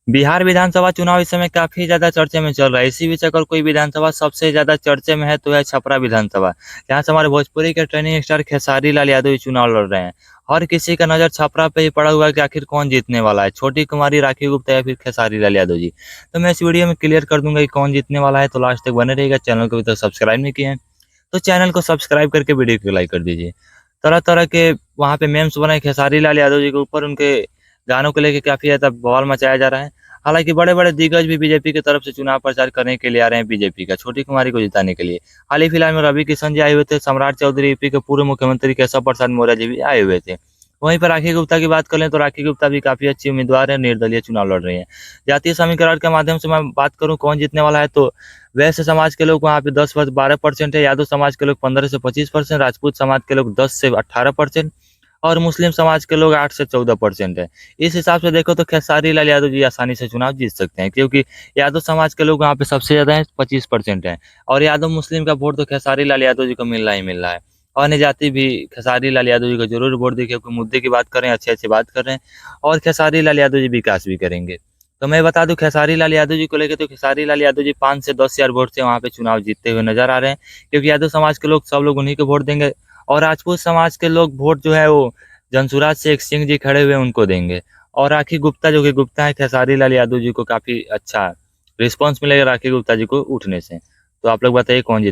बिहार विधानसभा चुनाव इस समय काफ़ी ज़्यादा चर्चे में चल रहा है। इसी बीच अगर कोई विधानसभा सबसे ज़्यादा चर्चे में है तो है छपरा विधानसभा। जहाँ से हमारे भोजपुरी के ट्रेंडिंग स्टार खेसारी लाल यादव ये चुनाव लड़ रहे हैं। हर किसी का नज़र छपरा पे ही पड़ा हुआ है कि आखिर कौन जीतने वाला है, छोटी कुमारी, राखी गुप्ता या फिर खेसारी लाल यादव जी। तो मैं इस वीडियो में क्लियर कर दूंगा कि कौन जीतने वाला है, तो लास्ट तक बने रहिएगा। चैनल को अभी तक सब्सक्राइब नहीं किए हैं तो चैनल को सब्सक्राइब करके वीडियो को लाइक कर दीजिए। तरह-तरह के वहाँ पे मेम्स बने खेसारी लाल यादव जी के ऊपर, उनके गानों को लेके काफ़ी ज़्यादा बवाल मचाया जा रहा है। हालाँकि बड़े-बड़े दिग्गज भी बीजेपी की तरफ से चुनाव प्रचार करने के लिए आ रहे हैं बीजेपी का, छोटी कुमारी को जिताने के लिए। हाल ही फिलहाल में रवि किशन जी आए हुए थे, सम्राट चौधरी यूपी के पूर्व मुख्यमंत्री केशव प्रसाद मौर्य जी भी आए हुए थे। वहीं पर राखी गुप्ता की बात कर लें तो राखी गुप्ता भी काफ़ी अच्छी उम्मीदवार है, निर्दलीय चुनाव लड़ रही हैं। जातीय समीकरण के माध्यम से मैं बात करूँ कौन जीतने वाला है, तो वैश्य समाज के लोग वहाँ पे 10 व 12% है, यादव समाज के लोग 15 से 25%, राजपूत समाज के लोग 10 से 18% और मुस्लिम समाज के लोग 8 से 14% है। इस हिसाब से देखो तो खेसारी लाल यादव जी आसानी से चुनाव जीत सकते हैं, क्योंकि यादव समाज के लोग वहाँ पे सबसे ज़्यादा हैं, 25% हैं और यादव मुस्लिम का वोट तो खेसारी लाल यादव जी को मिल रहा है। और अन्य जाति भी खेसारी लाल यादव जी को ज़रूर वोट दें, क्योंकि मुद्दे की बात कर रहे हैं, अच्छे-अच्छे बात कर रहे हैं और खेसारी लाल यादव जी विकास भी करेंगे। तो मैं बता दूँ खेसारी लाल यादव जी को लेके, तो खेसारी लाल यादव जी 5 से 10 हज़ार वोट से वहाँ पे चुनाव जीतते हुए नज़र आ रहे हैं, क्योंकि यादव समाज के लोग सब लोग उन्हीं को वोट देंगे और राजपूत समाज के लोग वोट जो है वो जनसुराज शेख सिंह जी खड़े हुए हैं उनको देंगे। और राखी गुप्ता जो कि गुप्ता है, खेसारी लाल यादव जी को काफ़ी अच्छा रिस्पॉन्स मिलेगा राखी गुप्ता जी को उठने से। तो आप लोग बताइए कौन जीत